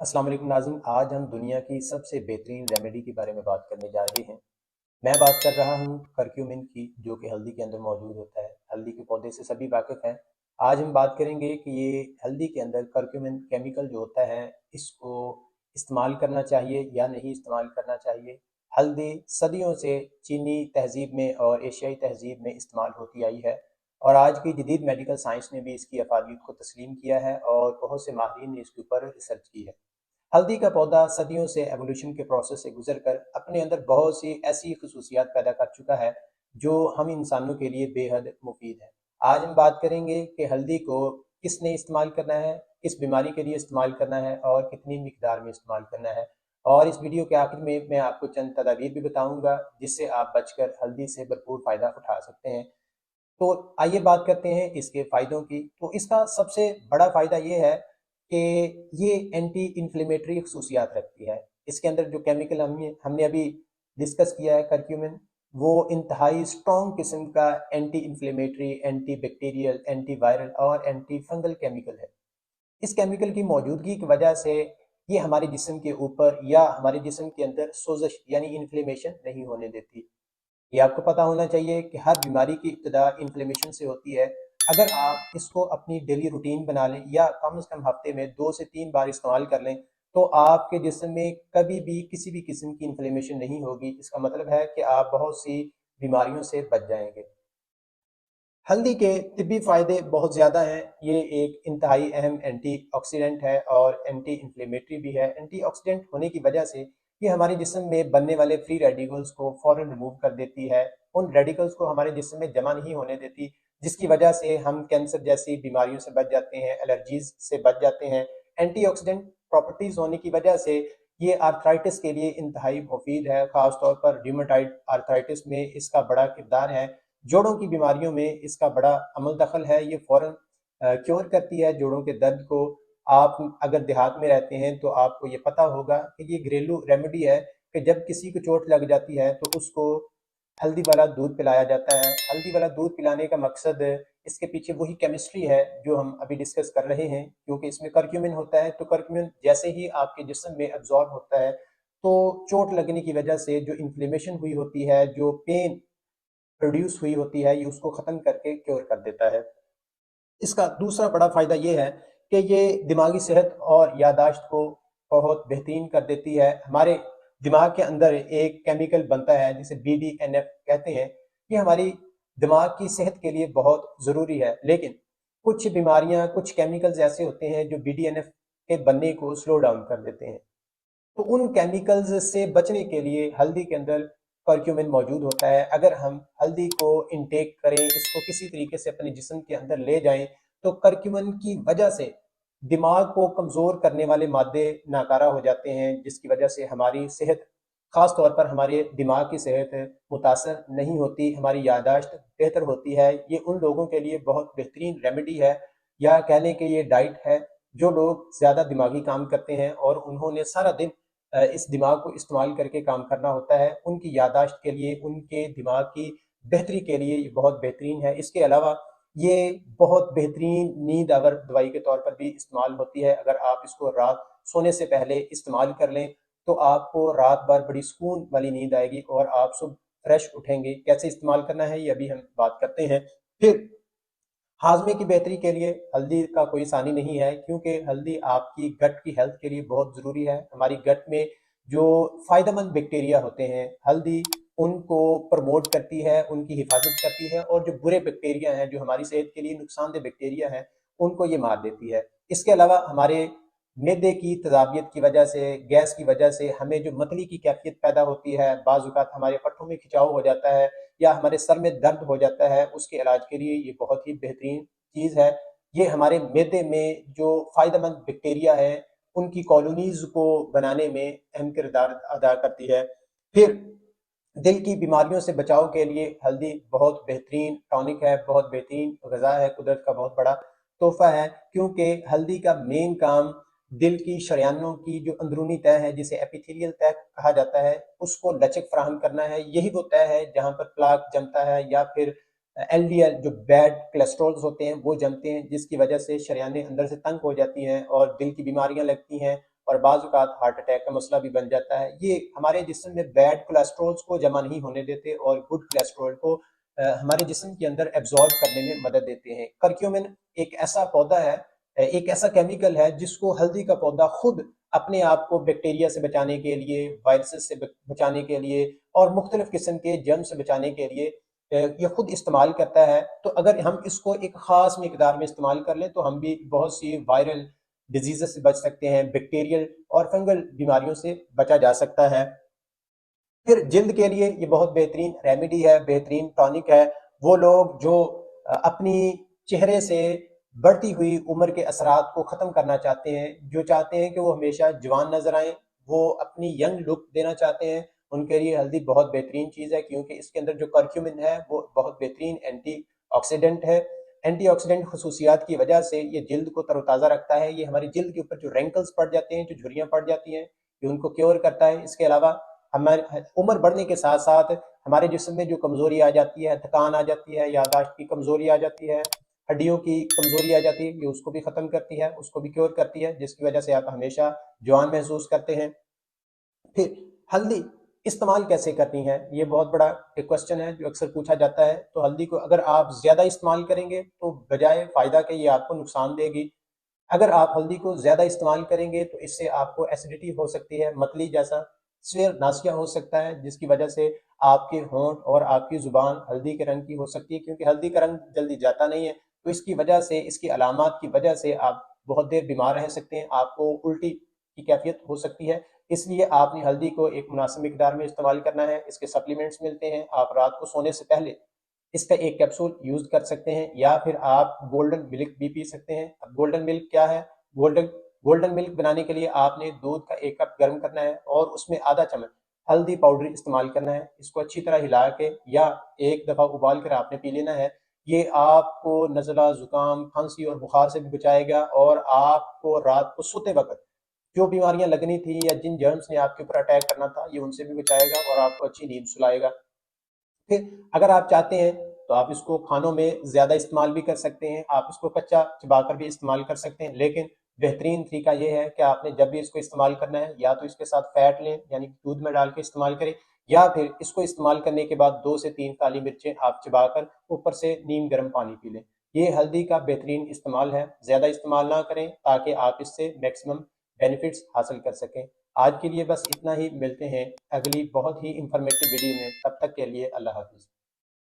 अस्सलाम वालेकुम नाज़रीन। आज हम दुनिया की सबसे बेहतरीन रेमेडी के बारे में बात करने जा रहे हैं। मैं बात कर रहा हूँ करक्यूमिन की, जो कि हल्दी के अंदर मौजूद होता है। हल्दी के पौधे से सभी वाकिफ़ हैं। आज हम बात करेंगे कि ये हल्दी के अंदर करक्यूमिन केमिकल जो होता है, इसको इस्तेमाल करना चाहिए या नहीं इस्तेमाल करना चाहिए। हल्दी सदियों से चीनी तहज़ीब में और एशियाई तहज़ीब में इस्तेमाल होती आई है, और आज की जदीद मेडिकल साइंस ने भी इसकी अफादियत को तस्लीम किया है और बहुत से माहिरीन ने इसके ऊपर रिसर्च की है। हल्दी का पौधा सदियों से एवोल्यूशन के प्रोसेस से गुजर कर अपने अंदर बहुत सी ऐसी खसूसियात पैदा कर चुका है जो हम इंसानों के लिए बेहद मुफीद है। आज हम बात करेंगे कि हल्दी को किसने इस्तेमाल करना है, किस बीमारी के लिए इस्तेमाल करना है और कितनी मिकदार में इस्तेमाल करना है। और इस वीडियो के आखिर में मैं आपको चंद तदाबीर भी बताऊंगा जिससे आप बचकर हल्दी से भरपूर फ़ायदा उठा सकते हैं। तो आइए बात करते हैं इसके फ़ायदों की। तो इसका सबसे बड़ा फ़ायदा ये है कि ये एंटी इन्फ्लेमेटरी खसूसियात रखती है। इसके अंदर जो केमिकल हमने हमने अभी डिस्कस किया है करक्यूमिन, वो इंतहाई स्ट्रॉन्ग किस्म का anti inflammatory, anti bacterial, anti viral और एंटी फंगल केमिकल है। इस केमिकल की मौजूदगी की वजह से ये हमारे जिस्म के ऊपर या हमारे जिस्म के अंदर सोजश यानी इन्फ्लेमेशन नहीं होने देती। ये आपको पता होना चाहिए कि हर बीमारी की इब्तिदा इन्फ्लेमेशन से होती है। अगर आप इसको अपनी डेली रूटीन बना लें या कम से कम हफ्ते में 2 से 3 बार इस्तेमाल कर लें, तो आपके जिस्म में कभी भी किसी भी किस्म की इन्फ्लेमेशन नहीं होगी। इसका मतलब है कि आप बहुत सी बीमारियों से बच जाएँगे। हल्दी के तिब्बी फ़ायदे बहुत ज़्यादा हैं। ये एक इंतहाई अहम एंटीऑक्सीडेंट है और एंटी इन्फ्लेमेटरी भी है। एंटीऑक्सीडेंट होने की वजह से ये हमारे जिस्म में बनने वाले फ्री रेडिकल्स को फ़ौरन रिमूव कर देती है। उन रेडिकल्स को हमारे जिस्म में जमा नहीं होने देती, जिसकी वजह से हम कैंसर जैसी बीमारियों से बच जाते हैं, एलर्जीज़ से बच जाते हैं। एंटीऑक्सीडेंट प्रॉपर्टीज़ होने की वजह से ये आर्थराइटिस के लिए इंतहाई मुफ़ीद है, ख़ास तौर पर रूमेटॉइड आर्थराइटिस में इसका बड़ा किरदार है। जोड़ों की बीमारियों में इसका बड़ा अमल दखल है। ये फ़ौरन क्योर करती है जोड़ों के दर्द को। आप अगर देहात में रहते हैं तो आपको ये पता होगा कि ये घरेलू रेमेडी है कि जब किसी को चोट लग जाती है तो उसको हल्दी वाला दूध पिलाया जाता है। हल्दी वाला दूध पिलाने का मकसद, इसके पीछे वही केमिस्ट्री है जो हम अभी डिस्कस कर रहे हैं, क्योंकि इसमें करक्यूमिन होता है। तो करक्यूमिन जैसे ही आपके जिस्म में एब्जॉर्ब होता है, तो चोट लगने की वजह से जो इन्फ्लेमेशन हुई होती है, जो पेन प्रोड्यूस हुई होती है, ये उसको ख़त्म करके क्योर कर देता है। इसका दूसरा बड़ा फ़ायदा ये है कि ये दिमागी सेहत और याददाश्त को बहुत बेहतरीन कर देती है। हमारे दिमाग के अंदर एक केमिकल बनता है जिसे BDNF कहते हैं। ये हमारी दिमाग की सेहत के लिए बहुत ज़रूरी है, लेकिन कुछ बीमारियाँ, कुछ केमिकल्स ऐसे होते हैं जो BDNF के बनने को स्लो डाउन कर देते हैं। तो उन केमिकल्स से बचने के लिए हल्दी के अंदर करक्यूमिन मौजूद होता है। अगर हम हल्दी को इनटेक करें, इसको किसी तरीके से अपने जिस्म के अंदर ले जाएं, तो करक्यूमिन की वजह से दिमाग को कमज़ोर करने वाले मादे नाकारा हो जाते हैं, जिसकी वजह से हमारी सेहत, ख़ास तौर पर हमारे दिमाग की सेहत मुतासर नहीं होती, हमारी याददाश्त बेहतर होती है। ये उन लोगों के लिए बहुत बेहतरीन रेमेडी है, या कह लें कि ये डाइट है। जो लोग ज़्यादा दिमागी काम करते हैं और उन्होंने सारा दिन इस दिमाग को इस्तेमाल करके काम करना होता है, उनकी याददाश्त के लिए, उनके दिमाग की बेहतरी के लिए ये बहुत बेहतरीन है। इसके अलावा ये बहुत बेहतरीन नींद आवर दवाई के तौर पर भी इस्तेमाल होती है। अगर आप इसको रात सोने से पहले इस्तेमाल कर लें, तो आपको रात भर बड़ी सुकून वाली नींद आएगी और आप सुबह फ्रेश उठेंगे। कैसे इस्तेमाल करना है, ये अभी हम बात करते हैं। फिर हाजमे की बेहतरी के लिए हल्दी का कोई सानी नहीं है, क्योंकि हल्दी आपकी गट की हेल्थ के लिए बहुत ज़रूरी है। हमारी गट में जो फ़ायदेमंद बैक्टीरिया होते हैं, हल्दी उनको प्रमोट करती है, उनकी हिफाजत करती है, और जो बुरे बैक्टीरिया हैं, जो हमारी सेहत के लिए नुकसानदेह बैक्टीरिया हैं, उनको ये मार देती है। इसके अलावा हमारे मैदे की तज़ाबियत की वजह से, गैस की वजह से हमें जो मतली की कैफियत पैदा होती है, बाज़ औक़ात हमारे पट्टों में खिंचाव हो जाता है या हमारे सर में दर्द हो जाता है, उसके इलाज के लिए ये बहुत ही बेहतरीन चीज़ है। ये हमारे मैदे में जो फ़ायदेमंद बैक्टीरिया है, उनकी कॉलोनीज़ को बनाने में अहम किरदार अदा करती है। फिर दिल की बीमारियों से बचाव के लिए हल्दी बहुत बेहतरीन टॉनिक है, बहुत बेहतरीन ग़िज़ा है, कुदरत का बहुत बड़ा तोहफ़ा है, क्योंकि हल्दी का मेन काम दिल की शरियानों की जो अंदरूनी तह है, जिसे एपिथेलियल तह कहा जाता है, उसको लचक फ़राहम करना है। यही वो तह है जहाँ पर प्लाक जमता है या फिर LDL जो बैड कोलेस्ट्रॉल्स होते हैं वो जमते हैं, जिसकी वजह से शरियानें अंदर से तंग हो जाती हैं और दिल की बीमारियां लगती हैं اور بعض اوقات ہارٹ اٹیک کا مسئلہ بھی بن جاتا ہے۔ یہ ہمارے جسم میں بیڈ کولیسٹرولز کو جمع نہیں ہونے دیتے اور گڈ کولیسٹرول کو ہمارے جسم کے اندر ایبزارب کرنے میں مدد دیتے ہیں۔ کرکیومن ایک ایسا پودا ہے، ایک ایسا کیمیکل ہے جس کو ہلدی کا پودا خود اپنے آپ کو بیکٹیریا سے بچانے کے لیے، وائرسز سے بچانے کے لیے اور مختلف قسم کے جرم سے بچانے کے لیے یہ خود استعمال کرتا ہے۔ تو اگر ہم اس کو ایک خاص مقدار میں استعمال کر لیں تو ہم بھی بہت سی وائرل ڈیزیزز سے بچ سکتے ہیں، بیکٹیریل اور فنگل بیماریوں سے بچا جا سکتا ہے۔ پھر جلد کے لیے یہ بہت بہترین ریمیڈی ہے، بہترین ٹانک ہے۔ وہ لوگ جو اپنی چہرے سے بڑھتی ہوئی عمر کے اثرات کو ختم کرنا چاہتے ہیں، جو چاہتے ہیں کہ وہ ہمیشہ جوان نظر آئیں، وہ اپنی ینگ لک دینا چاہتے ہیں، ان کے لیے ہلدی بہت بہترین چیز ہے، کیونکہ اس کے اندر جو کرکیومن ہے وہ بہت بہترین اینٹی آکسیڈنٹ ہے۔ اینٹی آکسیڈنٹ خصوصیات کی وجہ سے یہ جلد کو تر و تازہ رکھتا ہے۔ یہ ہماری جلد کے اوپر جو رینکلز پڑ جاتے ہیں، جو جھریاں پڑ جاتی ہیں، یہ ان کو کیور کرتا ہے۔ اس کے علاوہ ہمارے عمر بڑھنے کے ساتھ ساتھ ہمارے جسم میں جو کمزوری آ جاتی ہے، تھکان آ جاتی ہے، یادداشت کی کمزوری آ جاتی ہے، ہڈیوں کی کمزوری آ جاتی ہے، یہ اس کو بھی ختم کرتی ہے، اس کو بھی کیور کرتی ہے، جس کی وجہ سے آپ ہمیشہ جوان محسوس کرتے ہیں۔ پھر ہلدی استعمال کیسے کرنی ہے، یہ بہت بڑا ایک کوشچن ہے جو اکثر پوچھا جاتا ہے۔ تو ہلدی کو اگر آپ زیادہ استعمال کریں گے تو بجائے فائدہ کہ یہ آپ کو نقصان دے گی۔ اگر آپ ہلدی کو زیادہ استعمال کریں گے تو اس سے آپ کو ایسیڈیٹی ہو سکتی ہے، متلی جیسا سویر ناسیہ ہو سکتا ہے، جس کی وجہ سے آپ کے ہونٹ اور آپ کی زبان ہلدی کے رنگ کی ہو سکتی ہے، کیونکہ ہلدی کا رنگ جلدی جاتا نہیں ہے۔ تو اس کی وجہ سے، اس کی علامات کی وجہ سے آپ بہت دیر بیمار رہ سکتے ہیں، آپ کو الٹی کی کیفیت ہو سکتی ہے۔ اس لیے آپ نے ہلدی کو ایک مناسب مقدار میں استعمال کرنا ہے۔ اس کے سپلیمنٹس ملتے ہیں، آپ رات کو سونے سے پہلے اس کا ایک کیپسول یوز کر سکتے ہیں، یا پھر آپ گولڈن ملک بھی پی سکتے ہیں۔ اب گولڈن ملک کیا ہے؟ گولڈن ملک بنانے کے لیے آپ نے دودھ کا 1 کپ گرم کرنا ہے اور اس میں آدھا چمچ ہلدی پاؤڈر استعمال کرنا ہے۔ اس کو اچھی طرح ہلا کے یا ایک دفعہ ابال کر آپ نے پی لینا ہے۔ یہ آپ کو نزلہ، زکام، کھانسی اور بخار سے بھی بچائے گا، اور آپ کو رات کو سوتے وقت جو بیماریاں لگنی تھی یا جن جرمز نے آپ کے اوپر اٹیک کرنا تھا، یہ ان سے بھی بچائے گا اور آپ کو اچھی نیند سلائے گا۔ پھر اگر آپ چاہتے ہیں تو آپ اس کو کھانوں میں زیادہ استعمال بھی کر سکتے ہیں، آپ اس کو کچا چبا کر بھی استعمال کر سکتے ہیں، لیکن بہترین طریقہ یہ ہے کہ آپ نے جب بھی اس کو استعمال کرنا ہے یا تو اس کے ساتھ فیٹ لیں، یعنی دودھ میں ڈال کے استعمال کریں، یا پھر اس کو استعمال کرنے کے بعد 2 سے 3 کالی مرچیں آپ چبا کر اوپر سے نیم گرم پانی پی لیں۔ یہ ہلدی کا بہترین استعمال ہے۔ زیادہ استعمال نہ کریں تاکہ آپ اس سے میکسیمم بینیفٹس حاصل کر سکیں۔ آج کے لیے بس اتنا ہی، ملتے ہیں اگلی بہت ہی انفارمیٹیو ویڈیو میں، تب تک کے لیے اللہ حافظ۔